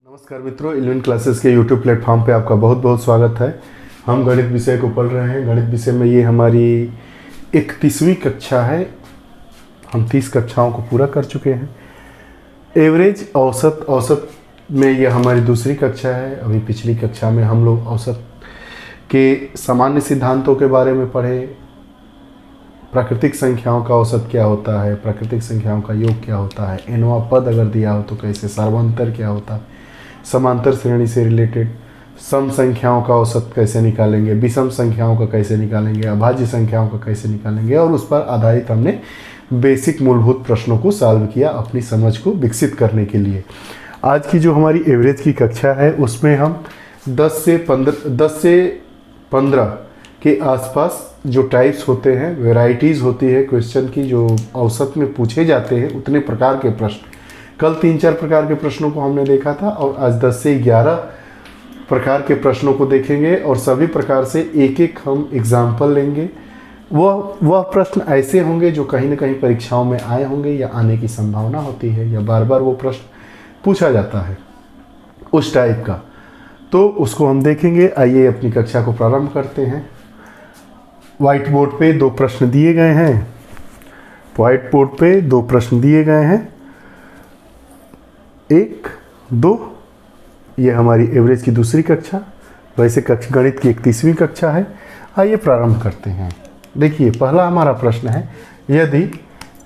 नमस्कार मित्रों, 11 क्लासेस के यूट्यूब प्लेटफॉर्म पे आपका बहुत बहुत स्वागत है। हम गणित विषय को पढ़ रहे हैं। गणित विषय में ये हमारी 31वीं कक्षा है। हम 30 कक्षाओं को पूरा कर चुके हैं। एवरेज औसत में ये हमारी दूसरी कक्षा है। अभी पिछली कक्षा में हम लोग औसत के सामान्य सिद्धांतों के बारे में पढ़े। प्राकृतिक संख्याओं का औसत क्या होता है, प्राकृतिक संख्याओं का योग क्या होता है, nवां पद अगर दिया हो तो कैसे, सर्वांतर क्या होता है, समांतर श्रेणी से रिलेटेड सम संख्याओं का औसत कैसे निकालेंगे, विषम संख्याओं का कैसे निकालेंगे, अभाज्य संख्याओं का कैसे निकालेंगे, और उस पर आधारित हमने बेसिक मूलभूत प्रश्नों को सॉल्व किया अपनी समझ को विकसित करने के लिए। आज की जो हमारी एवरेज की कक्षा है उसमें हम 10 से 15 के आसपास जो टाइप्स होते हैं, वेराइटीज़ होती है क्वेश्चन की, जो औसत में पूछे जाते हैं उतने प्रकार के प्रश्न। कल 3-4 प्रकार के प्रश्नों को हमने देखा था और आज 10 से 11 प्रकार के प्रश्नों को देखेंगे और सभी प्रकार से एक एक हम एग्जाम्पल लेंगे। वह प्रश्न ऐसे होंगे जो कहीं ना कहीं परीक्षाओं में आए होंगे या आने की संभावना होती है या बार बार वो प्रश्न पूछा जाता है उस टाइप का, तो उसको हम देखेंगे। आइए अपनी कक्षा को प्रारंभ करते हैं। व्हाइट बोर्ड पे 2 प्रश्न दिए गए हैं। व्हाइट बोर्ड पे 2 प्रश्न दिए गए हैं, 1, 2। ये हमारी एवरेज की दूसरी कक्षा, वैसे गणित की 31वीं कक्षा है। आइए प्रारंभ करते हैं। देखिए, पहला हमारा प्रश्न है, यदि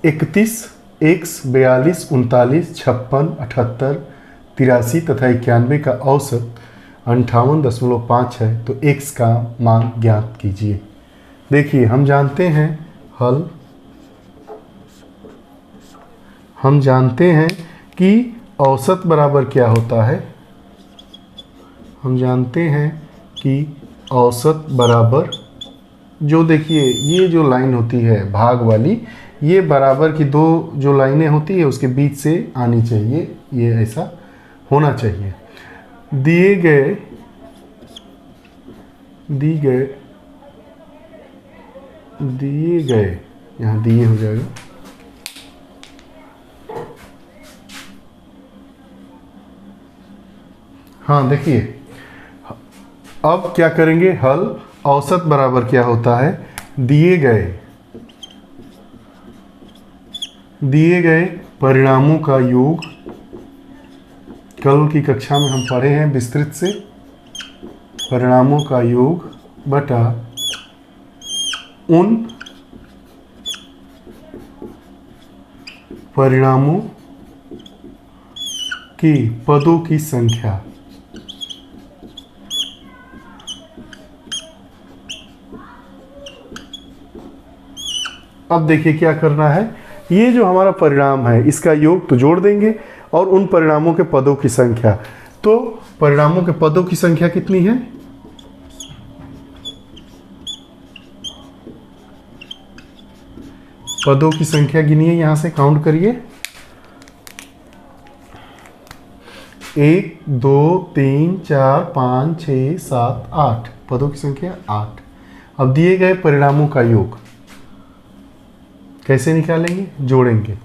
31, x, 42, 39, 56, 78, 83 तथा 91 का औसत 58.5 है तो x का मान ज्ञात कीजिए। देखिए, हम जानते हैं हल, हम जानते हैं कि औसत बराबर क्या होता है। हम जानते हैं कि औसत बराबर, जो देखिए ये जो लाइन होती है भाग वाली, ये बराबर की 2 जो लाइनें होती है उसके बीच से आनी चाहिए, ये ऐसा होना चाहिए। दिए गए यहाँ दिए हो जाएगा। हाँ, देखिए अब क्या करेंगे, हल औसत बराबर क्या होता है, दिए गए परिणामों का योग। कल की कक्षा में हम पढ़े हैं विस्तृत से, परिणामों का योग बटा उन परिणामों की पदों की संख्या। अब देखिए क्या करना है, ये जो हमारा परिणाम है इसका योग तो जोड़ देंगे और उन परिणामों के पदों की संख्या। तो परिणामों के पदों की संख्या कितनी है, पदों की संख्या गिनिए, यहां से काउंट करिए। 1, 2, 3, 4, 5, 6, 7, 8 पदों की संख्या 8। अब दिए गए परिणामों का योग कैसे निकालेंगे, जोड़ेंगे।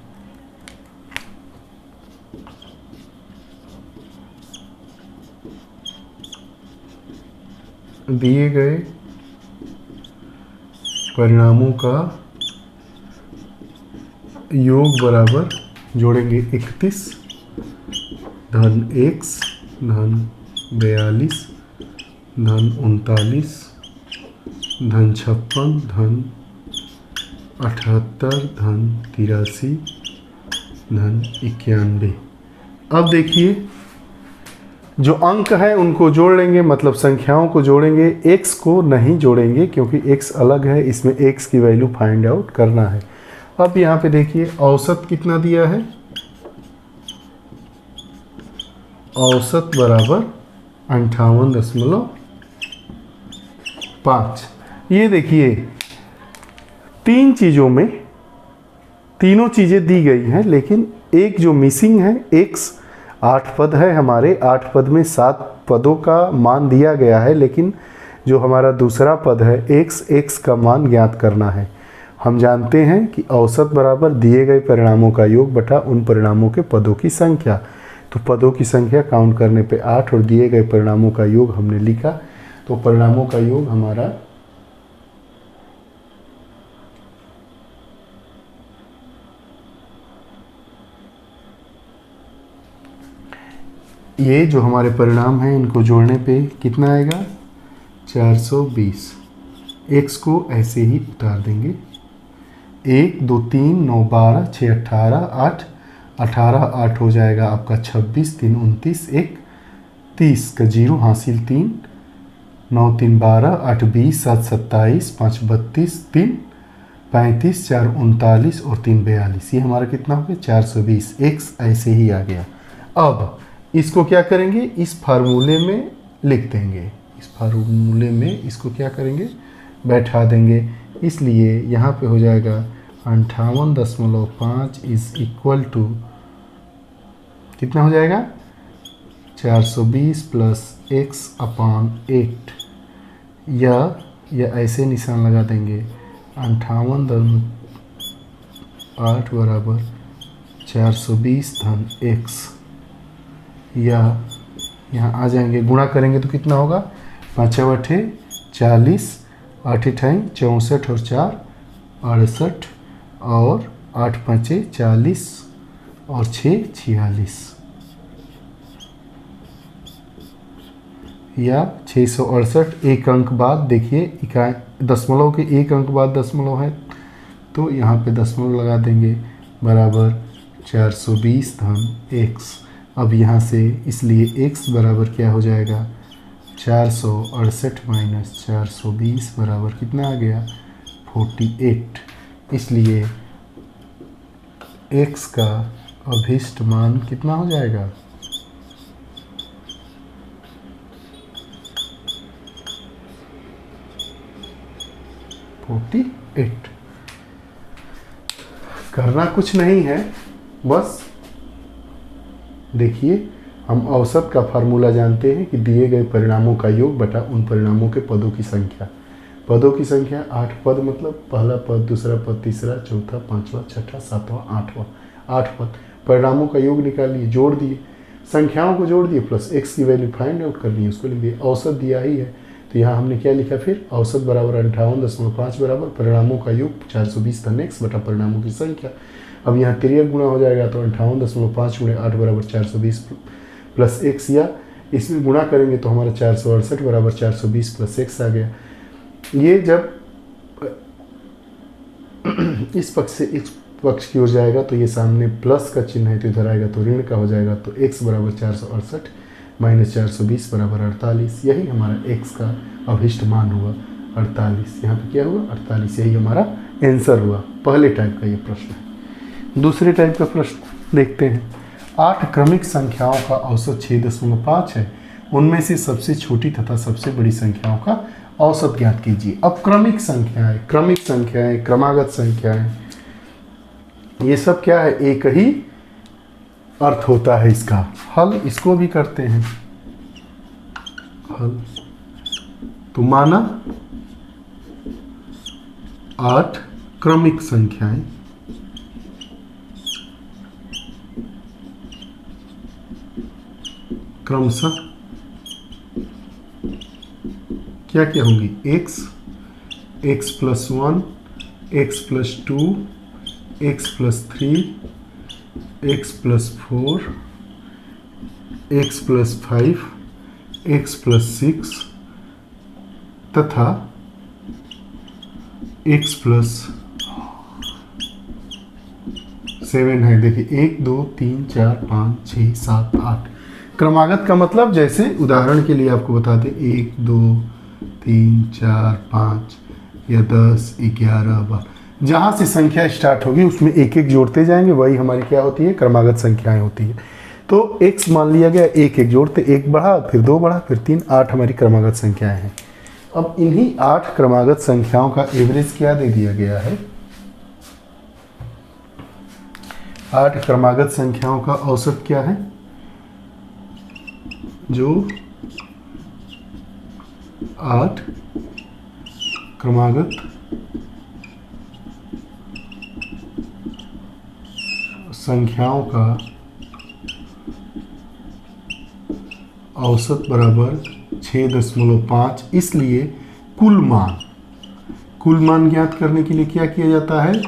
दिए गए परिणामों का योग बराबर, जोड़ेंगे 31 धन x धन 42 धन 39 धन 56 धन 78 धन 83 धन 91। अब देखिए, जो अंक है उनको जोड़ लेंगे, मतलब संख्याओं को जोड़ेंगे, x को नहीं जोड़ेंगे क्योंकि x अलग है, इसमें x की वैल्यू फाइंड आउट करना है। अब यहाँ पे देखिए औसत कितना दिया है, औसत बराबर 58.5। ये देखिए 3 चीज़ों में तीनों चीज़ें दी गई हैं, लेकिन एक जो मिसिंग है, x 8 पद है हमारे, 8 पद में 7 पदों का मान दिया गया है, लेकिन जो हमारा दूसरा पद है x का मान ज्ञात करना है। हम जानते हैं कि औसत बराबर दिए गए परिणामों का योग बटा उन परिणामों के पदों की संख्या। तो पदों की संख्या काउंट करने पे 8 और दिए गए परिणामों का योग हमने लिखा। तो परिणामों का योग हमारा ये जो हमारे परिणाम हैं इनको जोड़ने पे कितना आएगा 420। x को ऐसे ही उतार देंगे। 1 2 3 9 12 6 18 8 18 8 हो जाएगा आपका 26 3 29 1 30 का 0 हासिल 3 9 3 12 8 20 7 27 5 32 3 35 4 39 और 3 42। ये हमारा कितना हो गया 420। x ऐसे ही आ गया। अब इसको क्या करेंगे इस फार्मूले में लिख देंगे। इस फार्मूले में इसको क्या करेंगे बैठा देंगे। इसलिए यहाँ पे हो जाएगा 58.5 इज इक्वल टू कितना हो जाएगा 420 प्लस x अपान 8 या ऐसे निशान लगा देंगे 58.8 बराबर 420 धन x, या यहाँ आ जाएंगे गुणा करेंगे तो कितना होगा 5 8 40 8 8 64 और 4 68 और 8 5 40 और 6 46 या 668। एक अंक बाद देखिए दशमलव के एक अंक बाद दशमलव है तो यहाँ पे दशमलव लगा देंगे बराबर 420 धन x। अब यहाँ से इसलिए x बराबर क्या हो जाएगा 468 माइनस 420 बराबर कितना आ गया 48। इसलिए x का अभिष्ट मान कितना हो जाएगा 48। करना कुछ नहीं है, बस देखिए हम औसत का फार्मूला जानते हैं कि दिए गए परिणामों का योग बटा उन परिणामों के पदों की संख्या। पदों की संख्या 8 पद मतलब पहला पद दूसरा पद तीसरा चौथा पांचवा छठा सातवां आठवां 8 पद। परिणामों का योग निकाल लिए जोड़ दिए संख्याओं को जोड़ दिए प्लस x की वैल्यू फाइंड आउट करनी है उसको लिख दिए। औसत दिया ही है तो यहाँ हमने क्या लिखा फिर औसत बराबर 58.5 बराबर परिणामों का योग 420 धन x बटा परिणामों की संख्या। अब यहाँ तिर्यक गुणा हो जाएगा तो 58.5 गुणे 8 बराबर 420 प्लस x, या इसमें गुणा करेंगे तो हमारा 468 बराबर 420 प्लस x आ गया। ये जब इस पक्ष से इस पक्ष की ओर जाएगा तो ये सामने प्लस का चिन्ह है तो इधर आएगा तो ऋण का हो जाएगा तो x बराबर 468 माइनस 420 बराबर 48। यही हमारा x का अभिष्ट मान हुआ 48। यहाँ पे क्या हुआ 48, यही हमारा आंसर हुआ। पहले टाइप का ये प्रश्न है। दूसरे टाइप का प्रश्न देखते हैं। 8 क्रमिक संख्याओं का औसत 6.5 है, उनमें से सबसे छोटी तथा सबसे बड़ी संख्याओं का औसत ज्ञात कीजिए। अब क्रमिक संख्याएं क्रमागत संख्याएं ये सब क्या है एक ही अर्थ होता है इसका। हल इसको भी करते हैं हल। तो माना 8 क्रमिक संख्याएं क्रमशः क्या क्या होंगी x + 1 x + 2 x + 3 x + 4 x + 5 x + 6 तथा x + 7 है। देखिए 1 2 3 4 5 6 7 8। क्रमागत का मतलब जैसे उदाहरण के लिए आपको बता दें 1 2 3 4 5 या 10 11 12 जहाँ से संख्या स्टार्ट होगी उसमें एक एक जोड़ते जाएंगे, वही हमारी क्या होती है क्रमागत संख्याएं होती है। तो x मान लिया गया एक एक जोड़ते 1 बढ़ा फिर 2 बढ़ा फिर 3 8 हमारी क्रमागत संख्याएं हैं। अब इन्हीं 8 क्रमागत संख्याओं का एवरेज क्या दे दिया गया है। 8 क्रमागत संख्याओं का औसत क्या है जो 8 क्रमागत संख्याओं का औसत बराबर 6.5, इसलिए कुल मान ज्ञात करने के लिए क्या किया जाता है,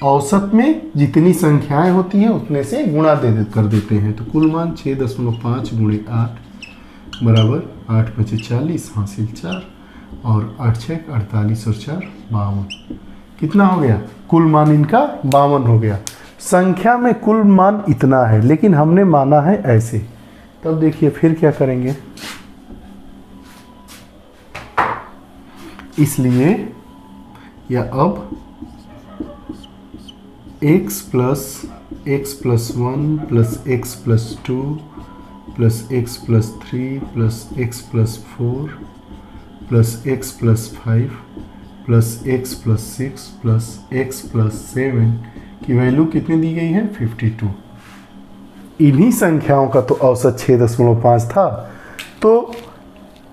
औसत में जितनी संख्याएं होती हैं उतने से गुणा कर देते हैं। तो कुल मान 6.5 गुणे 8 बराबर 8 × 5 = 40, हासिल 4 और 8 × 6 = 48 और 4 = 52। कितना हो गया, कुल मान इनका 52 हो गया। संख्या में कुल मान इतना है, लेकिन हमने माना है ऐसे। तब देखिए फिर क्या करेंगे, इसलिए या अब x + x + 1 + x + 2 + x + 3 + x + 4 + x + 5 + x + 6 + x + 7 की वैल्यू कितनी दी गई है, 52। इन्हीं संख्याओं का तो औसत 6.5 था, तो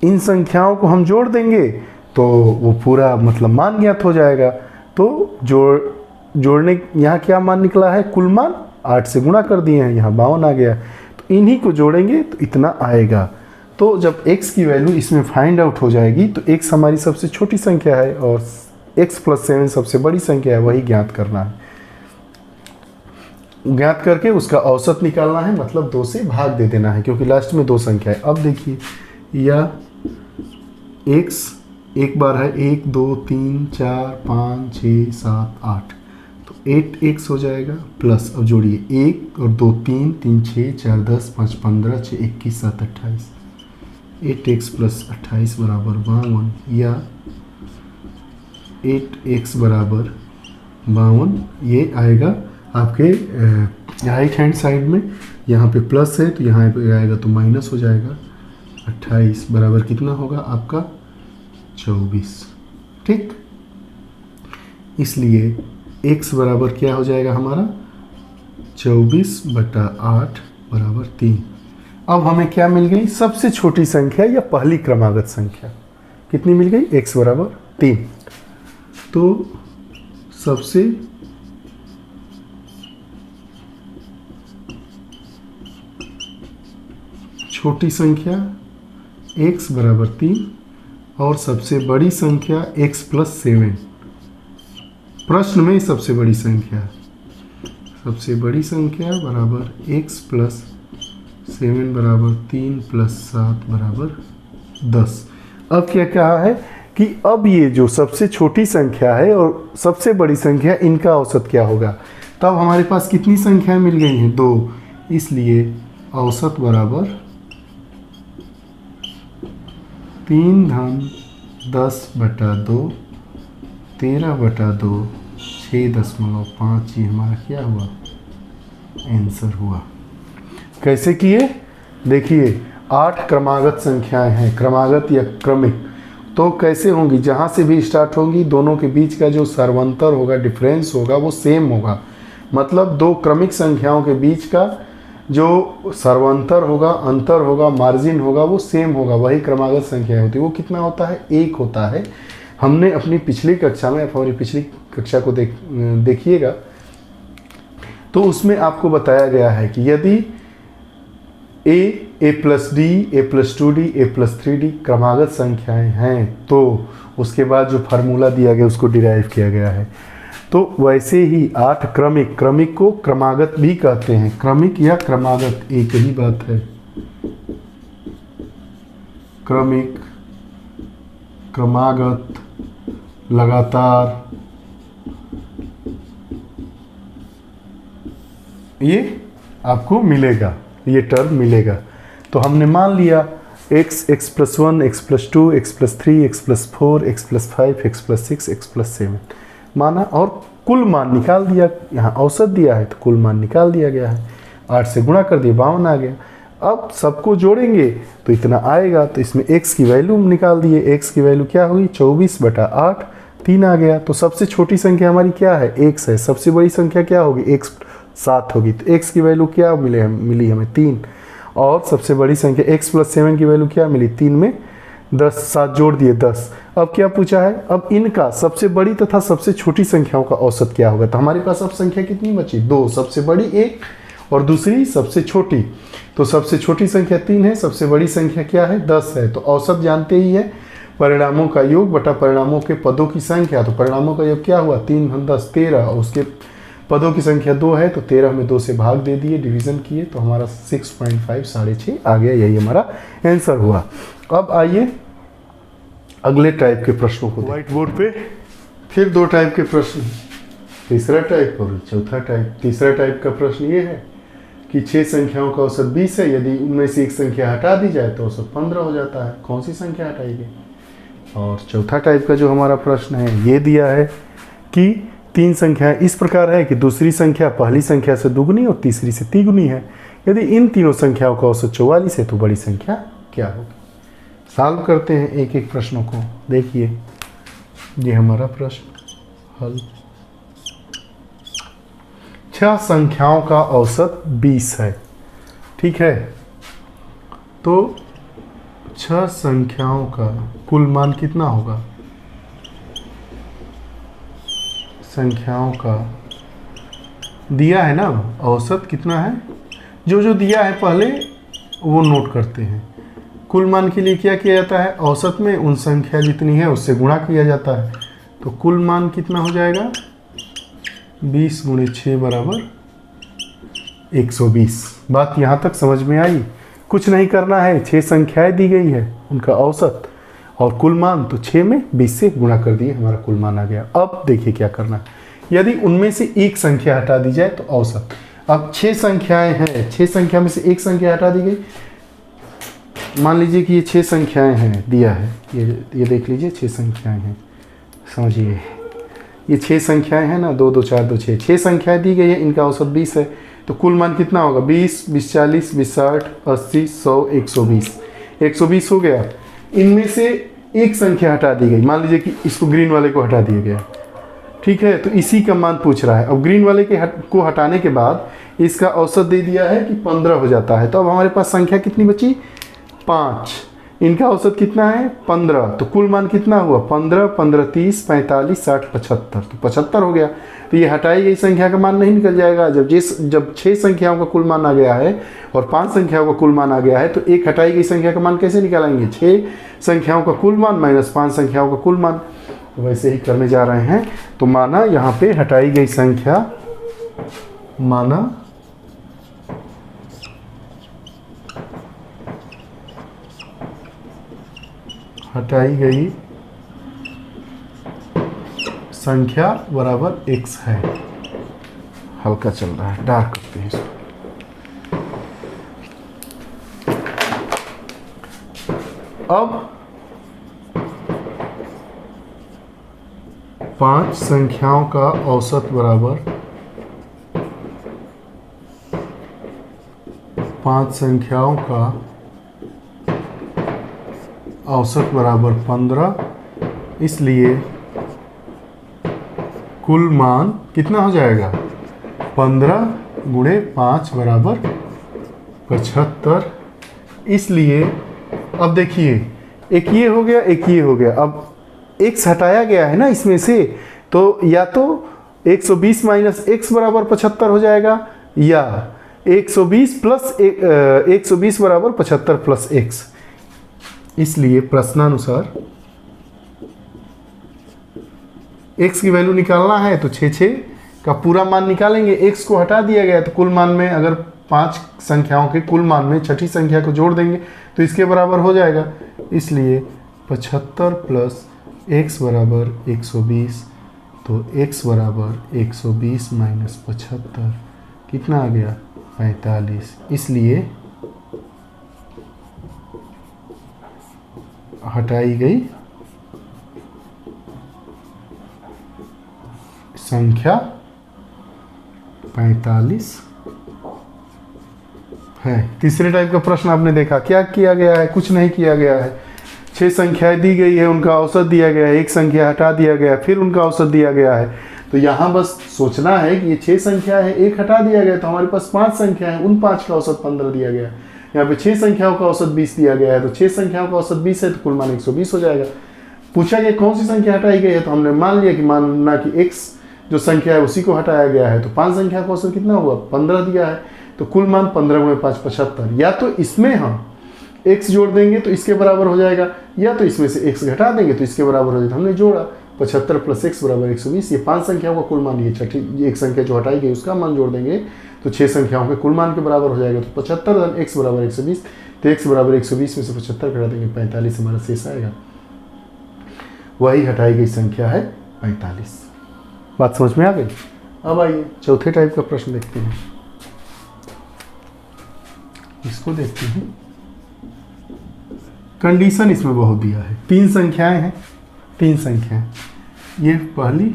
इन संख्याओं को हम जोड़ देंगे तो वो पूरा मतलब मान ज्ञात हो जाएगा। तो जोड़ने यहाँ क्या मान निकला है, कुल मान 8 से गुणा कर दिए हैं, यहाँ 52 आ गया। तो इन्हीं को जोड़ेंगे तो इतना आएगा। तो जब x की वैल्यू इसमें फाइंड आउट हो जाएगी तो x हमारी सबसे छोटी संख्या है और x + 7 सबसे बड़ी संख्या है, वही ज्ञात करना है। ज्ञात करके उसका औसत निकालना है, मतलब 2 से भाग दे देना है, क्योंकि लास्ट में 2 संख्या है। अब देखिए, या x एक बार है 1 2 3 4 5 6 7 8, तो 8x हो जाएगा, प्लस अब जोड़िए 1 और 2 3 3 6 4 10 5 15 6 21 7 28, 8x + 28 बराबर 52, या 8x बराबर 52 ये आएगा आपके राइट हैंड साइड में। यहाँ पे प्लस है तो यहाँ पे आएगा तो माइनस हो जाएगा। 28 बराबर कितना होगा आपका, 24। ठीक, इसलिए x बराबर क्या हो जाएगा हमारा, 24/8 बराबर 3। अब हमें क्या मिल गई, सबसे छोटी संख्या या पहली क्रमागत संख्या कितनी मिल गई, x बराबर 3। तो सबसे छोटी संख्या x बराबर 3 और सबसे बड़ी संख्या x + 7। प्रश्न में सबसे बड़ी संख्या बराबर x + 7 बराबर 3 + 7 बराबर 10। अब क्या कहा है कि अब ये जो सबसे छोटी संख्या है और सबसे बड़ी संख्या, इनका औसत क्या होगा। तब हमारे पास कितनी संख्याएं मिल गई हैं, 2, इसलिए औसत बराबर 3/10/2 13/2 6.5, ये हमारा क्या हुआ, आंसर हुआ। कैसे किए, देखिए 8 क्रमागत संख्याएं हैं, क्रमागत या क्रमिक, तो कैसे होंगी, जहाँ से भी स्टार्ट होंगी दोनों के बीच का जो सर्वंतर होगा, डिफरेंस होगा, वो सेम होगा। मतलब 2 क्रमिक संख्याओं के बीच का जो सर्वंतर होगा, अंतर होगा, मार्जिन होगा, वो सेम होगा, वही क्रमागत संख्या होती है। वो कितना होता है, 1 होता है। हमने अपनी पिछली कक्षा में, हमारी पिछली कक्षा को देखिएगा तो उसमें आपको बताया गया है कि यदि a + d, a + 2d, a + 3d क्रमागत संख्याएं हैं तो उसके बाद जो फार्मूला दिया गया उसको डिराइव किया गया है। तो वैसे ही 8 क्रमिक को क्रमागत भी कहते हैं। क्रमिक या क्रमागत एक ही बात है। क्रमिक, क्रमागत, लगातार, ये आपको मिलेगा, ये टर्म मिलेगा। तो हमने मान लिया x + 1 x + 2 x + 3 x + 4 x + 5 x + 6 x + 7 माना और कुल मान निकाल दिया। यहाँ औसत दिया है तो कुल मान निकाल दिया गया है। 8 से गुणा कर दिया, 52 आ गया। अब सबको जोड़ेंगे तो इतना आएगा, तो इसमें x की वैल्यू निकाल दिए। x की वैल्यू क्या हुई, 24/8, 3 आ गया। तो सबसे छोटी संख्या हमारी क्या है, x है। सबसे बड़ी संख्या क्या होगी, x 7 होगी। तो x की वैल्यू क्या मिली हमें, 3। और सबसे बड़ी संख्या x + 7 की वैल्यू क्या मिली, 3 में 10, 7 जोड़ दिए 10। अब क्या पूछा है, अब इनका सबसे बड़ी तथा सबसे छोटी संख्याओं का औसत क्या होगा। तो हमारे पास अब संख्या कितनी बची, 2, सबसे बड़ी 1 और दूसरी सबसे छोटी। तो सबसे छोटी संख्या 3 है, सबसे बड़ी संख्या क्या है 10 है। तो औसत जानते ही है, परिणामों का योग बटा परिणामों के पदों की संख्या। तो परिणामों का योग क्या हुआ 3 हम 10 13, और उसके पदों की संख्या 2 है, तो 13 में 2 से भाग दे दिए, डिवीजन किए, तो हमारा 6.5 6.5 आ गया। यही हमारा आंसर हुआ। अब आइए अगले टाइप के प्रश्नों को व्हाइट बोर्ड पे फिर 2 टाइप के प्रश्न, तीसरा टाइप और चौथा टाइप। तीसरा टाइप का प्रश्न ये है कि 6 संख्याओं का औसत 20 है, यदि उनमें से एक संख्या हटा दी जाए तो औसत 15 हो जाता है, कौन सी संख्या हटाएगी। और चौथा टाइप का जो हमारा प्रश्न है ये दिया है कि 3 संख्याएं इस प्रकार है कि दूसरी संख्या पहली संख्या से दुगुनी और तीसरी से तिगुनी है, यदि इन तीनों संख्याओं का औसत 44 है तो बड़ी संख्या क्या होगी। सॉल्व करते हैं एक एक प्रश्नों को। देखिए ये हमारा प्रश्न हल। 6 संख्याओं का औसत 20 है, ठीक है। तो 6 संख्याओं का कुल मान कितना होगा, संख्याओं का दिया है ना, औसत कितना है, जो जो दिया है पहले वो नोट करते हैं। कुल मान के लिए क्या किया जाता है, औसत में उन संख्या जितनी है उससे गुणा किया जाता है। तो कुल मान कितना हो जाएगा 20 × 6 = 120। बात यहाँ तक समझ में आई। कुछ नहीं करना है, 6 संख्याएं दी गई है, उनका औसत और कुल मान, तो 6 में 20 से गुणा कर दिए, हमारा कुल मान आ गया। अब देखिए क्या करना है, यदि उनमें से एक संख्या हटा दी जाए तो औसत। अब 6 संख्याएं हैं, 6 संख्या में से एक संख्या हटा दी गई। मान लीजिए कि ये 6 संख्याएं हैं, दिया है, ये देख लीजिए 6 संख्याएं हैं, समझिए ये 6 संख्याएं हैं ना, 2 2 4 2 6, 6 संख्याएं दी गई है, इनका औसत 20 है। तो कुल मान कितना होगा 20 20 40 20 60 80 100 120, 120 हो गया। इनमें से एक संख्या हटा दी गई, मान लीजिए कि इसको ग्रीन वाले को हटा दिया गया, ठीक है। तो इसी का मान पूछ रहा है। अब ग्रीन वाले को हटाने के बाद इसका औसत दे दिया है कि 15 हो जाता है। तो अब हमारे पास संख्या कितनी बची 5, इनका औसत कितना है 15। तो कुल मान कितना हुआ 15 15 30 45 60 75, तो 75 हो गया। तो ये हटाई गई संख्या का मान नहीं निकल जाएगा। जब 6 संख्याओं का कुल मान आ गया है और 5 संख्याओं का कुल मान आ गया है, तो एक हटाई गई संख्या का मान कैसे निकालेंगे, 6 संख्याओं का कुल मान माइनस 5 संख्याओं का कुल मान। तो वैसे ही करने जा रहे हैं। तो माना यहाँ पे हटाई गई संख्या, माना हटाई गई संख्या बराबर x है। हल्का चल रहा है, डार्क करते हैं इसको। अब 5 संख्याओं का औसत बराबर 5 संख्याओं का औसत बराबर 15, इसलिए कुल मान कितना हो जाएगा 15 × 5 = 75। इसलिए अब देखिए एक ये हो गया, एक ये हो गया। अब x हटाया गया है ना इसमें से, तो या तो 120 - x = 75 हो जाएगा, या 120 + 120 = 75 + x। इसलिए प्रश्नानुसार x की वैल्यू निकालना है तो 6 6 का पूरा मान निकालेंगे। x को हटा दिया गया तो कुल मान में अगर 5 संख्याओं के कुल मान में छठी संख्या को जोड़ देंगे तो इसके बराबर हो जाएगा। इसलिए 75 + x = 120, तो x = 120 - 75 कितना आ गया 45। इसलिए हटाई गई संख्या 45 है। तीसरे टाइप का प्रश्न आपने देखा, क्या किया गया है, कुछ नहीं किया गया है। 6 संख्याएं दी गई है, उनका औसत दिया गया है, एक संख्या हटा दिया गया, फिर उनका औसत दिया गया है। तो यहाँ बस सोचना है कि ये 6 संख्या है, एक हटा दिया गया, तो हमारे पास 5 संख्या है, उन 5 का औसत 15 दिया गया। यहाँ पे 6 संख्याओं का औसत 20 दिया गया है, तो 6 संख्याओं का औसत 20 है, तो कुल मान 120 हो जाएगा। पूछा गया कौन सी संख्या हटाई गई है, तो हमने मान लिया कि मानना कि x जो संख्या है उसी को हटाया गया है। तो 5 संख्या का औसत कितना हुआ 15 दिया है, तो कुल मान 15 गुणे 5 75। या तो इसमें हम x जोड़ देंगे तो इसके बराबर हो जाएगा, या तो इसमें से x घटा देंगे तो इसके बराबर हो जाएगा। हमने जोड़ा 75 प्लस x बराबर 120। ये 5 संख्याओं का कुल मान, ये छठी एक संख्या जो हटाई गई उसका मान जोड़ देंगे तो 6 संख्याओं के कुल मान के बराबर हो जाएगा। तो 75 धन x बराबर 120, तो x बराबर 120 में से 75 घटा देंगे 45 हमारा शेष आएगा। वही हटाई गई संख्या है 45। बात समझ में आ गई। अब आइए चौथे टाइप का प्रश्न देखते हैं। इसको देखते हैं। कंडीशन इसमें बहुत दिया है। 3 संख्याएं हैं, 3 संख्याएं, ये पहली,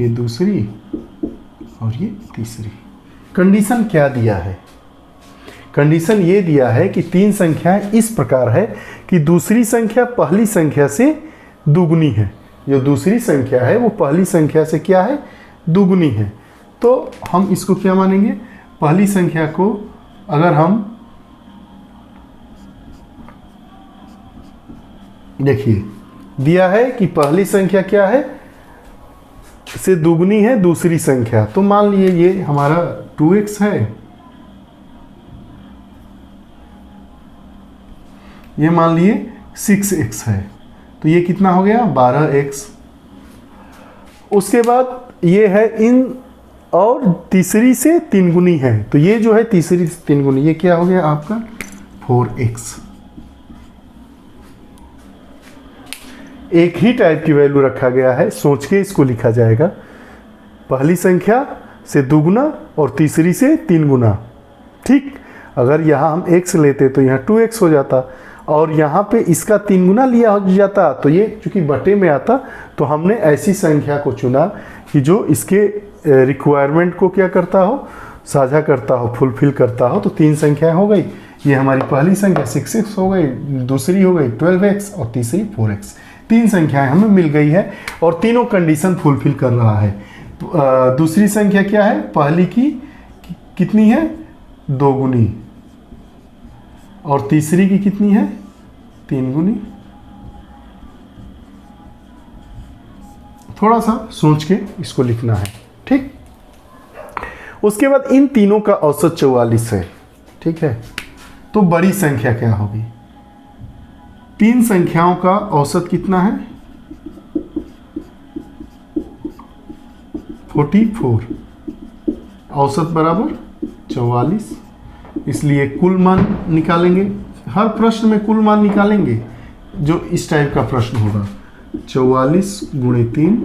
ये दूसरी और ये तीसरी। कंडीशन क्या दिया है? कंडीशन ये दिया है कि 3 संख्याएं इस प्रकार है कि दूसरी संख्या पहली संख्या से दुगुनी है। जो दूसरी संख्या है वो पहली संख्या से क्या है? दुगुनी है। तो हम इसको क्या मानेंगे? पहली संख्या को अगर हम देखिए, दिया है कि पहली संख्या क्या है? से दुगुनी है दूसरी संख्या। तो मान लिए ये हमारा 2x है, ये मान लिए 6x है, तो ये कितना हो गया? 12x। उसके बाद ये है इन, और तीसरी से 3 गुनी है, तो ये जो है तीसरी से 3 गुनी, ये क्या हो गया आपका? 4x। एक ही टाइप की वैल्यू रखा गया है, सोच के इसको लिखा जाएगा। पहली संख्या से दुगुना और तीसरी से 3 गुना। ठीक, अगर यहाँ हम x लेते तो यहाँ 2x हो जाता, और यहाँ पे इसका 3 गुना लिया जाता तो ये चूंकि बटे में आता, तो हमने ऐसी संख्या को चुना कि जो इसके रिक्वायरमेंट को क्या करता हो? साझा करता हो, फुलफिल करता हो। तो 3 संख्याएं हो गई। ये हमारी पहली संख्या 6x हो गई, दूसरी हो गई 12x और तीसरी 4x। 3 संख्याएं हमें मिल गई है और तीनों कंडीशन फुलफिल कर रहा है। दूसरी संख्या क्या है? पहली की कितनी है? 2 गुनी, और तीसरी की कितनी है? 3 गुनी। थोड़ा सा सोच के इसको लिखना है। ठीक, उसके बाद इन तीनों का औसत 44 है। ठीक है, तो बड़ी संख्या क्या होगी? 3 संख्याओं का औसत कितना है? 44। औसत बराबर 44, इसलिए कुल मान निकालेंगे। हर प्रश्न में कुल मान निकालेंगे जो इस टाइप का प्रश्न होगा। 44 गुणे 3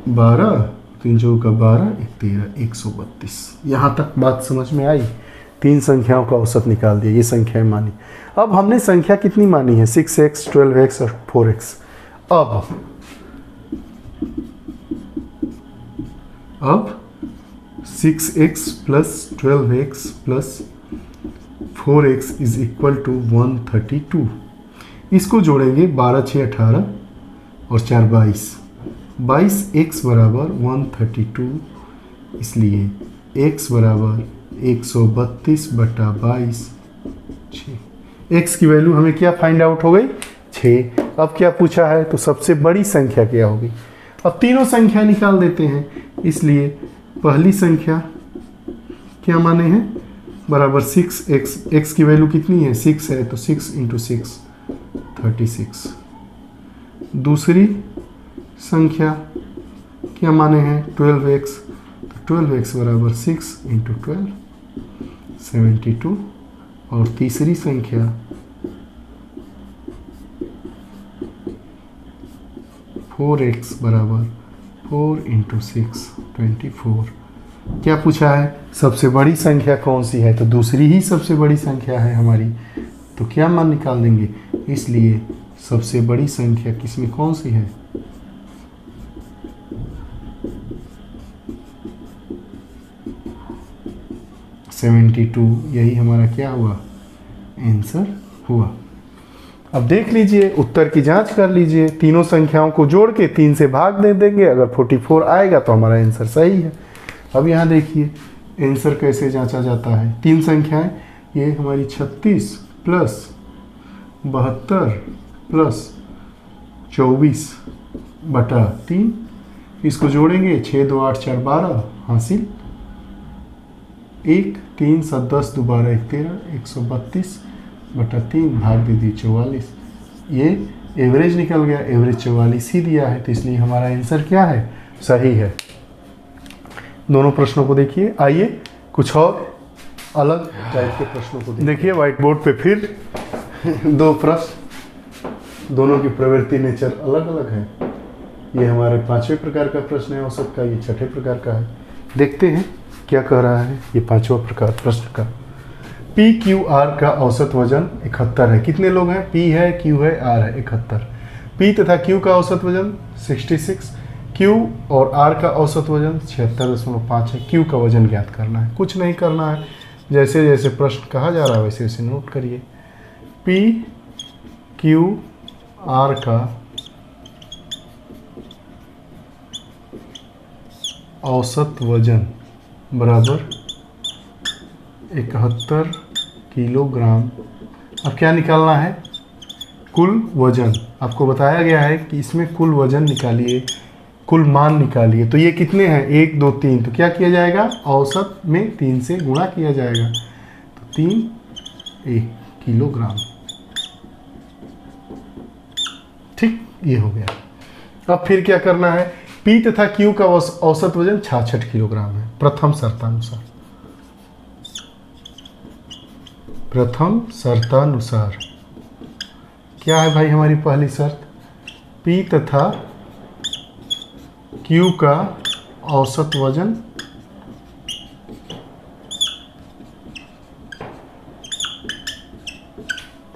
12, 3 चौका 12, 13, 132। यहाँ तक बात समझ में आई। 3 संख्याओं का औसत निकाल दिया, ये संख्याएं मानी। अब हमने संख्या कितनी मानी है? 6x, 12x और 4x। अब 6x plus 12x plus 4x is equal to 132। इसको जोड़ेंगे, 12 6 18 और 4 22। 22x बराबर 132, इसलिए x बराबर 132 बटा 22, 6। x की वैल्यू हमें क्या फाइंड आउट हो गई? 6। अब क्या पूछा है? तो सबसे बड़ी संख्या क्या होगी? अब तीनों संख्या निकाल देते हैं, इसलिए पहली संख्या क्या माने हैं? बराबर 6x। x की वैल्यू कितनी है? 6 है, तो 6 × 6 36। दूसरी संख्या क्या माने हैं? 12x, तो 12x बराबर 6 × 12 72। और तीसरी संख्या फोर एक्स बराबर 4 × 6 24। क्या पूछा है? सबसे बड़ी संख्या कौन सी है? तो दूसरी ही सबसे बड़ी संख्या है हमारी, तो क्या मान निकाल देंगे? इसलिए सबसे बड़ी संख्या किसमें कौन सी है? (72). यही हमारा क्या हुआ? आंसर हुआ। अब देख लीजिए, उत्तर की जांच कर लीजिए। तीनों संख्याओं को जोड़ के 3 से भाग दे देंगे, अगर 44 आएगा तो हमारा आंसर सही है। अब यहाँ देखिए आंसर कैसे जांचा जाता है। 3 संख्याएं, ये हमारी 36 प्लस 72 प्लस 24 बटा 3। इसको जोड़ेंगे, 6 2 8 4 12 हासिल 1 3 7 10 दोबारा 1 13 132/3 भाग दे दी 44। ये एवरेज निकल गया, एवरेज 44 ही दिया है, तो इसलिए हमारा आंसर क्या है, सही है। दोनों प्रश्नों को देखिए। आइए कुछ और अलग टाइप के प्रश्नों को देखिए। व्हाइट बोर्ड पे फिर दो प्रश्न, दोनों की प्रवृत्ति नेचर अलग अलग है। ये हमारे 5वें प्रकार का प्रश्न है औसत का, ये 6ठे प्रकार का है। देखते हैं क्या कह रहा है ये 5वां प्रकार प्रश्न का। पी क्यू आर का औसत वजन 71 है। कितने लोग हैं? पी है, क्यू है, आर है। 71। पी तथा क्यू का औसत वजन 66, क्यू और आर का औसत वजन 76.5 है। क्यू का वजन ज्ञात करना है। कुछ नहीं करना है, जैसे जैसे प्रश्न कहा जा रहा है वैसे वैसे नोट करिए। पी क्यू आर का औसत वजन बराबर 71 किलोग्राम। अब क्या निकालना है? कुल वजन। आपको बताया गया है कि इसमें कुल वजन निकालिए, कुल मान निकालिए। तो ये कितने हैं? 1 2 3। तो क्या किया जाएगा? औसत में 3 से गुणा किया जाएगा, तो 3 1 किलोग्राम। ठीक, ये हो गया। अब फिर क्या करना है? पी तथा क्यू का औसत वजन 66 किलोग्राम है प्रथम शर्तानुसार। प्रथम शर्तानुसार क्या है भाई हमारी पहली शर्त? पी तथा क्यू का औसत वजन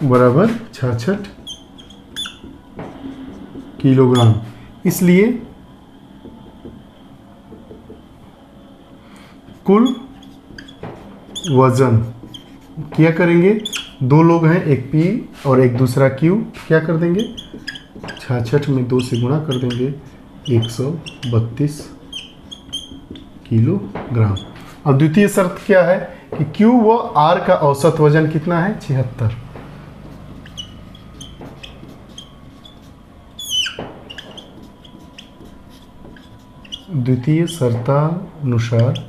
बराबर 66 किलोग्राम। इसलिए कुल वजन क्या करेंगे? 2 लोग हैं, एक पी और एक दूसरा क्यू। क्या कर देंगे? 66 में 2 से गुणा कर देंगे, 132 किलोग्राम। अब द्वितीय शर्त क्या है कि क्यू व आर का औसत वजन कितना है? 76। द्वितीय शर्तानुसार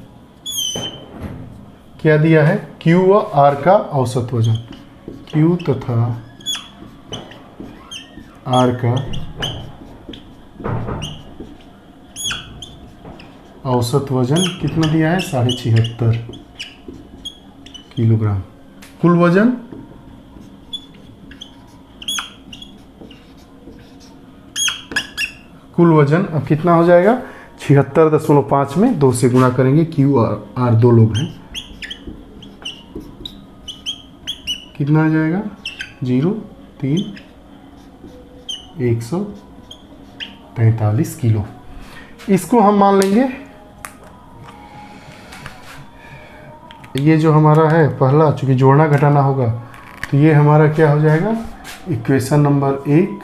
क्या दिया है? Q व R का औसत वजन। Q तथा R का औसत वजन कितना दिया है? 76.5 किलोग्राम। कुल वजन अब कितना हो जाएगा? 76.5 में 2 से गुणा करेंगे। Q और R 2 लोग हैं, कितना आ जाएगा? 0 3 143 किलो। इसको हम मान लेंगे, ये जो हमारा है पहला, चूंकि जोड़ना घटाना होगा, तो ये हमारा क्या हो जाएगा? इक्वेशन नंबर 1,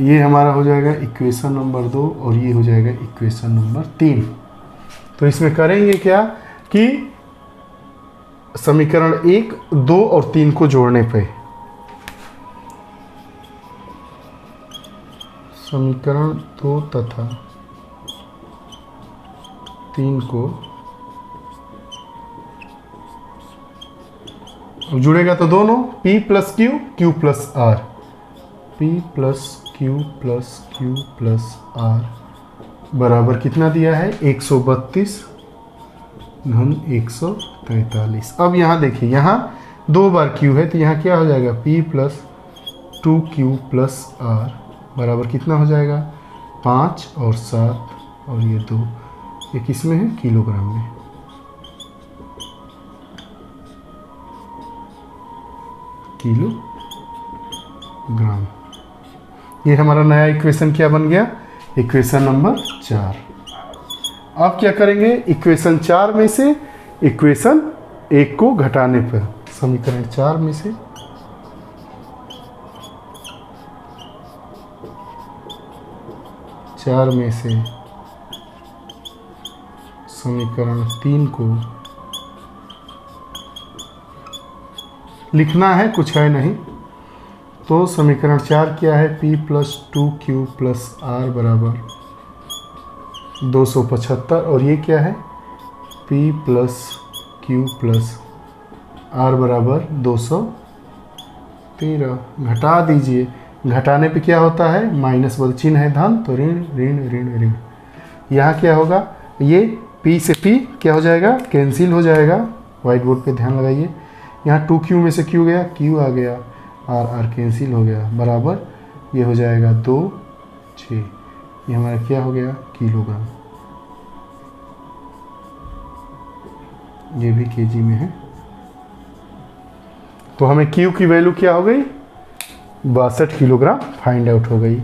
ये हमारा हो जाएगा इक्वेशन नंबर 2 और ये हो जाएगा इक्वेशन नंबर 3। तो इसमें करेंगे क्या कि समीकरण 1 2 और 3 को जोड़ने पे समीकरण 2 तथा 3 को जुड़ेगा तो दोनों P plus Q, Q plus R, P plus Q plus Q plus R बराबर कितना दिया है? 132 घन 143। अब यहाँ देखिए, यहाँ 2 बार Q है तो यहाँ क्या हो जाएगा? P plus 2Q plus R बराबर कितना हो जाएगा? 5 और 7 और ये 2, ये किस में है? किलोग्राम में। किलोग्राम। ये हमारा नया इक्वेशन क्या बन गया? Equation number 4। अब क्या करेंगे? इक्वेशन 4 में से इक्वेशन 1 को घटाने पर, समीकरण 4 में से समीकरण 3 को लिखना है, कुछ है नहीं। तो समीकरण 4 क्या है? P plus 2Q plus R बराबर 275 और ये क्या है? P plus Q Q plus R बराबर 213। घटा दीजिए, घटाने पे क्या होता है, माइनस बल चिन्ह है धन, तो ऋण ऋण ऋण ऋण। यहाँ क्या होगा, ये P से P क्या हो जाएगा, कैंसिल हो जाएगा। व्हाइट बोर्ड पे ध्यान लगाइए। यहाँ 2Q में से Q गया, Q आ गया, R R कैंसिल हो गया, बराबर ये हो जाएगा 2 6। ये हमारा क्या हो गया, किलोग्राम। ये भी केजी में है। तो हमें Q की वैल्यू क्या हो गई, 62 किलोग्राम फाइंड आउट हो गई।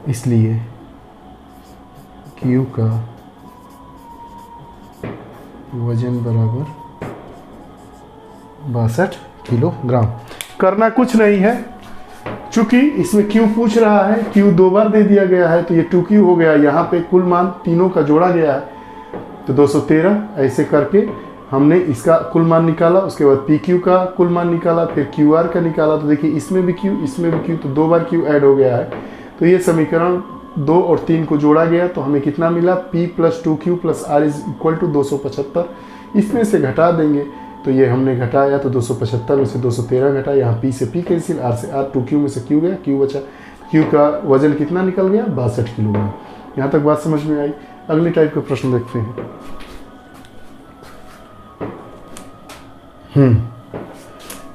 इसलिए Q का वजन बराबर 62 किलोग्राम। करना कुछ नहीं है, चूंकि इसमें Q पूछ रहा है, Q 2 बार दे दिया गया है, तो ये 2Q हो गया। यहाँ पे कुल मान तीनों का जोड़ा गया है, तो 213। ऐसे करके हमने इसका कुल मान निकाला, उसके बाद PQ का कुल मान निकाला, फिर QR का निकाला। तो देखिए इसमें भी Q, इसमें भी Q, तो 2 बार Q ऐड हो गया है। तो ये समीकरण 2 और 3 को जोड़ा गया, तो हमें कितना मिला, P + 2Q + R = 275। इसमें से घटा देंगे, तो ये हमने घटाया, तो 275 में से 213 घटा, यहाँ P से P कैंसिल, R से R, 2Q में से Q गया, Q बचा। Q का वजन कितना निकल गया, 62 किलोग्राम। यहाँ तक बात समझ में आई। अगले टाइप का प्रश्न देखते हैं।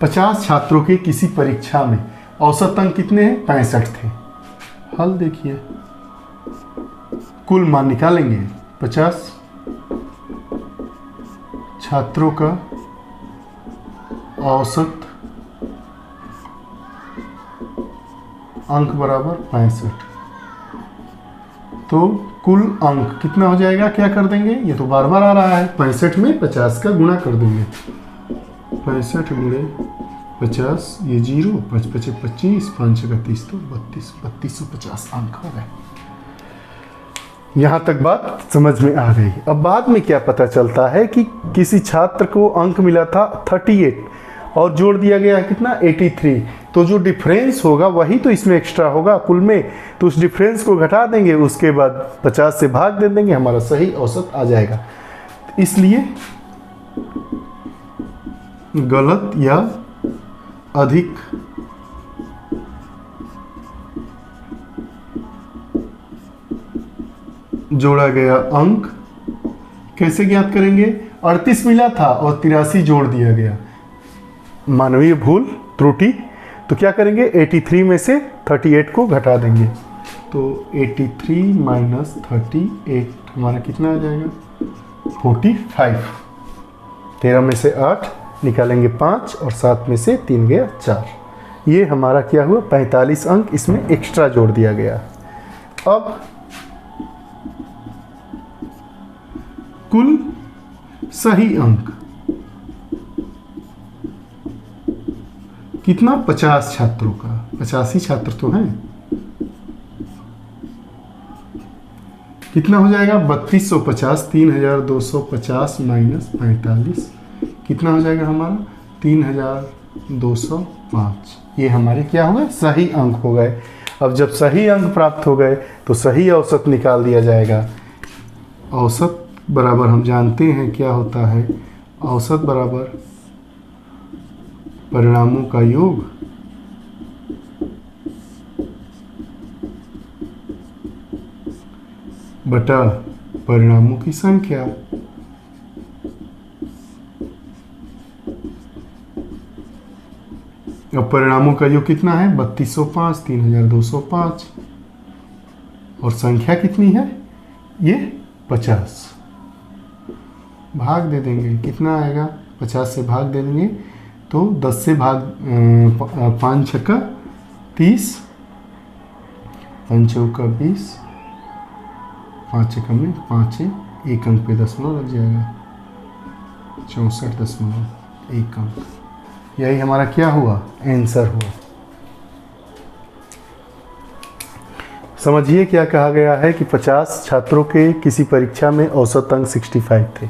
50 छात्रों के किसी परीक्षा में औसत अंक कितने हैं, 65 थे। हल देखिए, कुल मान निकालेंगे। 50 छात्रों का औसत अंक बराबर 65, तो कुल अंक कितना हो जाएगा, क्या कर देंगे, ये तो बार बार आ रहा है, 65 में 50 का गुणा कर देंगे। 65 गुणे 50, ये 0, 5 5 25, 5 31, तो 3250 अंक हो गए। यहाँ तक बात समझ में आ गई। अब बाद में क्या पता चलता है कि किसी छात्र को अंक मिला था 38 और जोड़ दिया गया है कितना, 83। तो जो डिफरेंस होगा वही तो इसमें एक्स्ट्रा होगा कुल में, तो उस डिफरेंस को घटा देंगे, उसके बाद 50 से भाग दे देंगे, हमारा सही औसत आ जाएगा। इसलिए गलत या अधिक जोड़ा गया अंक कैसे ज्ञात करेंगे, 38 मिला था और 83 जोड़ दिया गया, मानवीय भूल त्रुटि। तो क्या करेंगे, 83 में से 38 को घटा देंगे, तो 83 - 38 हमारा कितना आ जाएगा, 45। 13 में से 8 निकालेंगे 5 और 7 में से 3 गया 4। ये हमारा क्या हुआ, 45 अंक इसमें एक्स्ट्रा जोड़ दिया गया। अब कुल सही अंक कितना, 50 छात्रों का, 50 ही छात्र तो हैं, कितना हो जाएगा, 3250, 3250 - 45 कितना हो जाएगा हमारा, 3205। ये हमारे क्या हो गए, सही अंक हो गए। अब जब सही अंक प्राप्त हो गए तो सही औसत निकाल दिया जाएगा। औसत बराबर हम जानते हैं क्या होता है, औसत बराबर परिणामों का योग बटा परिणामों की संख्या। अब परिणामों का योग कितना है, 3205, 3205, और संख्या कितनी है, ये 50। भाग दे देंगे, कितना आएगा, 50 से भाग दे देंगे, तो 10 से भाग 5 छक्का 30, 5 चौका 20, 5 छक्का में 5 है, 1 अंक पे दशमलव लग जाएगा, 64.1 अंक। यही हमारा क्या हुआ, आंसर हुआ। समझिए क्या कहा गया है कि 50 छात्रों के किसी परीक्षा में औसत अंक 65 थे।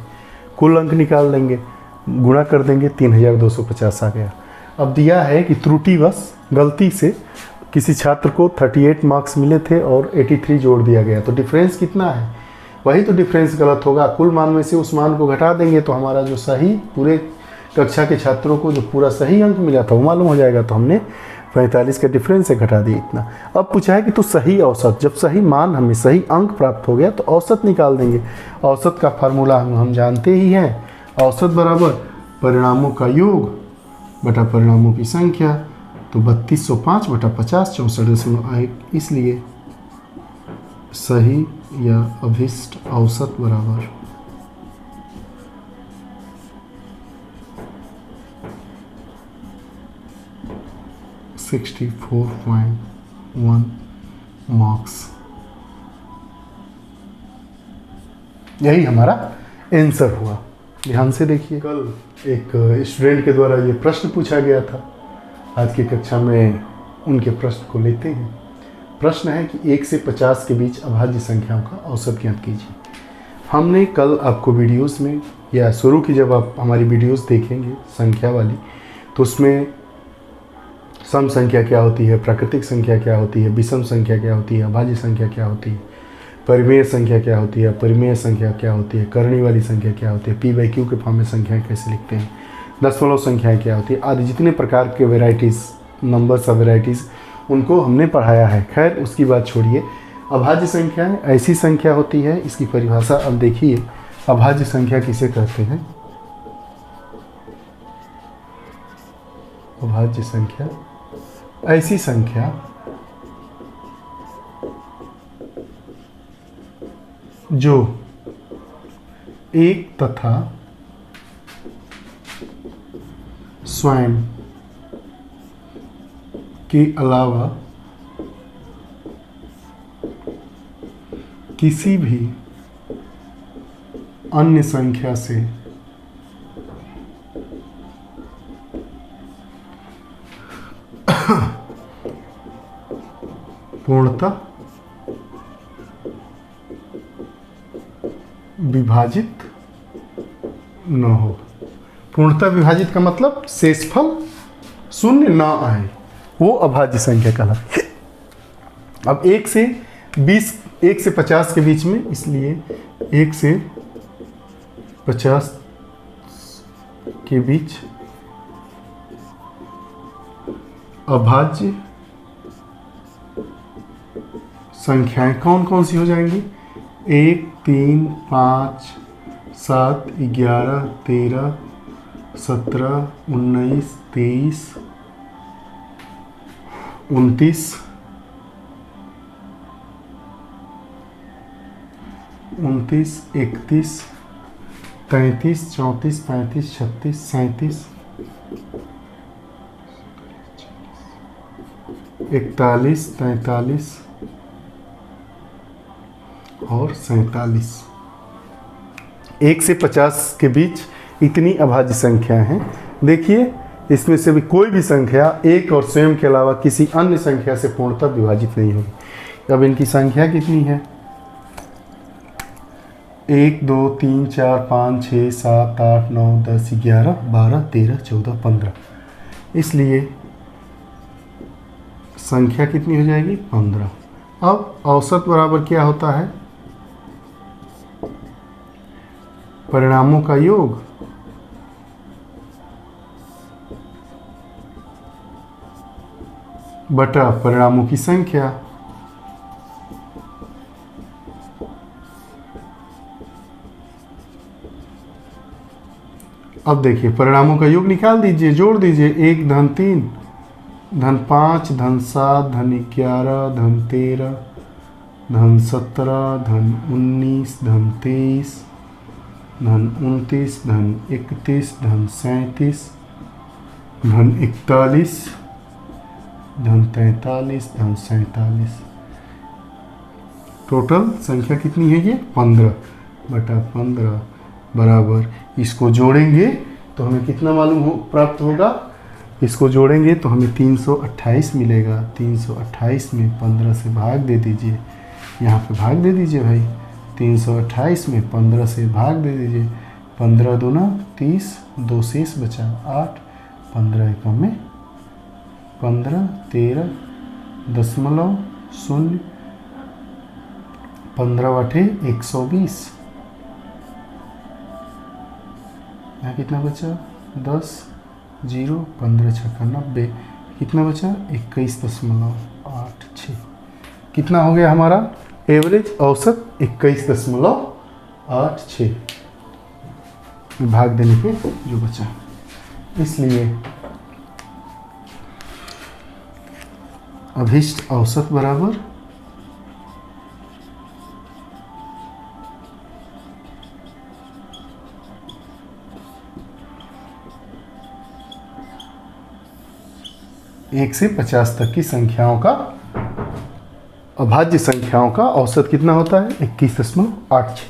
कुल अंक निकाल देंगे, गुणा कर देंगे, 3250 आ गया। अब दिया है कि त्रुटिवश गलती से किसी छात्र को 38 मार्क्स मिले थे और 83 जोड़ दिया गया, तो डिफरेंस कितना है, वही तो डिफरेंस गलत होगा। कुल मान में से उस मान को घटा देंगे तो हमारा जो सही पूरे कक्षा के छात्रों को जो पूरा सही अंक मिला था वो मालूम हो जाएगा। तो हमने 45 का डिफरेंस से घटा दिया इतना। अब पूछा है कि तो सही औसत, जब सही मान हमें सही अंक प्राप्त हो गया तो औसत निकाल देंगे। औसत का फार्मूला हम जानते ही हैं, औसत बराबर परिणामों का योग बटा परिणामों की संख्या। तो 3205 बटा 50 64.1, इसलिए सही या अभिष्ट औसत बराबर 64.1 मार्क्स। यही हमारा आंसर हुआ। ध्यान से देखिए, कल एक स्टूडेंट के द्वारा ये प्रश्न पूछा गया था। आज की कक्षा में उनके प्रश्न को लेते हैं। प्रश्न है कि 1 से 50 के बीच अभाज्य संख्याओं का औसत ज्ञात कीजिए। हमने कल आपको वीडियोस में या शुरू की जब आप हमारी वीडियोस देखेंगे संख्या वाली, तो उसमें सम संख्या क्या होती है, प्राकृतिक संख्या क्या होती है, विषम संख्या क्या होती है, अभाज्य संख्या क्या होती है, परिमेय संख्या क्या होती है, परिमेय संख्या क्या होती है, करनी वाली संख्या क्या होती है, p/q के फॉर्म में संख्याएं कैसे लिखते हैं, दशमलव संख्याएं क्या होती है आदि जितने प्रकार के वेराइटीज़, नंबर्स ऑफ वेराइटीज़, उनको हमने पढ़ाया है। खैर उसकी बात छोड़िए। अभाज्य संख्याएं ऐसी संख्या होती है, इसकी परिभाषा अब देखिए। अभाज्य संख्या किसे कहते हैं? अभाज्य संख्या ऐसी संख्या जो एक तथा स्वयं के अलावा किसी भी अन्य संख्या से पूर्णतः विभाजित न हो। पूर्णतः विभाजित का मतलब शेषफल शून्य न आए, वो अभाज्य संख्या कहलाती है। अब 1 से 50 के बीच में, इसलिए 1 से 50 के बीच अभाज्य संख्याएं कौन कौन सी हो जाएंगी? 1, 3, 5, 7, 11, 13, 17, 19, 23, 29, 31, 33, 34, 35, 36, 37, 41, 43 और 47। 1 से 50 के बीच इतनी अभाज्य संख्या हैं। देखिए इसमें से भी कोई भी संख्या एक और स्वयं के अलावा किसी अन्य संख्या से पूर्णतः विभाजित नहीं होगी। अब इनकी संख्या कितनी है? 1, 2, 3, 4, 5, 6, 7, 8, 9, 10, 11, 12, 13, 14, 15। इसलिए संख्या कितनी हो जाएगी? 15। अब औसत बराबर क्या होता है? परिणामों का योग बटा परिणामों की संख्या। अब देखिए परिणामों का योग निकाल दीजिए, जोड़ दीजिए। 1 धन 3 धन 5 धन 7 धन 11 धन 13 धन 17 धन 19 धन 23 धन 29 धन 31 धन 37 धन 41 धन 43 धन 47। टोटल संख्या कितनी है ये? 15 बटा 15 बराबर, इसको जोड़ेंगे तो हमें कितना मालूम हो प्राप्त होगा? इसको जोड़ेंगे तो हमें 328 मिलेगा। 328 में 15 से भाग दे दीजिए, यहाँ पे भाग दे दीजिए भाई। 328 में 15 से भाग दे दीजिए। 15 दूना 30, 2 शेष बचा 8, 15 एकम में 15, 13.0 15 बटे 120, यहाँ कितना बचा 10, 0, 15 छक्का 90, कितना बचा 21.86। कितना हो गया हमारा एवरेज औसत 21.86 भाग देने पे जो बचा। इसलिए अभिष्ट औसत बराबर एक से 50 तक की संख्याओं का अभाज्य संख्याओं का औसत कितना होता है 21.86।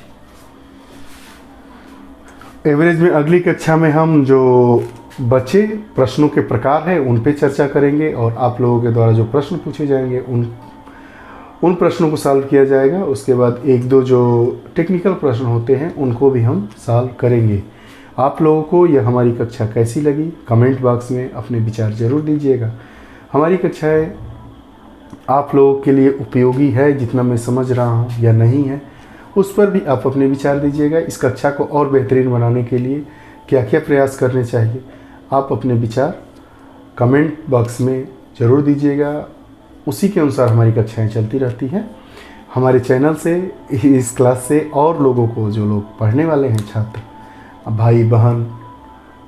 एवरेज में अगली कक्षा में हम जो बचे प्रश्नों के प्रकार हैं उन पे चर्चा करेंगे और आप लोगों के द्वारा जो प्रश्न पूछे जाएंगे उन प्रश्नों को सॉल्व किया जाएगा। उसके बाद एक दो जो टेक्निकल प्रश्न होते हैं उनको भी हम सॉल्व करेंगे। आप लोगों को यह हमारी कक्षा कैसी लगी कमेंट बॉक्स में अपने विचार ज़रूर दीजिएगा। हमारी कक्षाएं आप लोगों के लिए उपयोगी है जितना मैं समझ रहा हूँ या नहीं है, उस पर भी आप अपने विचार दीजिएगा। इस कक्षा को और बेहतरीन बनाने के लिए क्या क्या प्रयास करने चाहिए आप अपने विचार कमेंट बॉक्स में ज़रूर दीजिएगा। उसी के अनुसार हमारी कक्षाएं चलती रहती हैं। हमारे चैनल से इस क्लास से और लोगों को जो लोग पढ़ने वाले हैं छात्र भाई बहन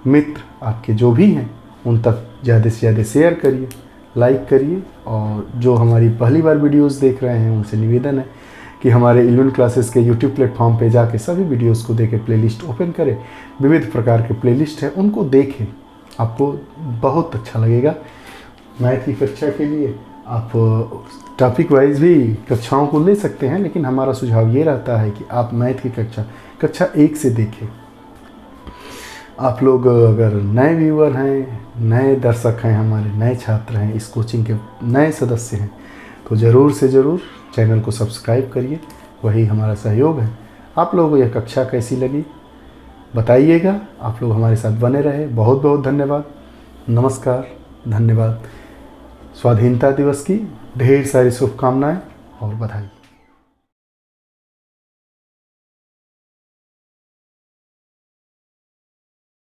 मित्र आपके जो भी हैं उन तक ज़्यादा से ज़्यादा शेयर करिए, लाइक करिए। और जो हमारी पहली बार वीडियोस देख रहे हैं उनसे निवेदन है कि हमारे 11 क्लासेस के यूट्यूब प्लेटफॉर्म पे जाके सभी वीडियोस को देखें, प्लेलिस्ट ओपन करें। विविध प्रकार के प्लेलिस्ट हैं उनको देखें, आपको बहुत अच्छा लगेगा। मैथ की कक्षा के लिए आप टॉपिक वाइज भी कक्षाओं को ले सकते हैं, लेकिन हमारा सुझाव ये रहता है कि आप मैथ की कक्षा 1 से देखें। आप लोग अगर नए व्यूअर हैं, नए दर्शक हैं, हमारे नए छात्र हैं, इस कोचिंग के नए सदस्य हैं, तो ज़रूर से ज़रूर चैनल को सब्सक्राइब करिए, वही हमारा सहयोग है। आप लोगों को यह कक्षा कैसी लगी बताइएगा। आप लोग हमारे साथ बने रहे। बहुत बहुत धन्यवाद। नमस्कार, धन्यवाद। स्वाधीनता दिवस की ढेर सारी शुभकामनाएं और बधाई।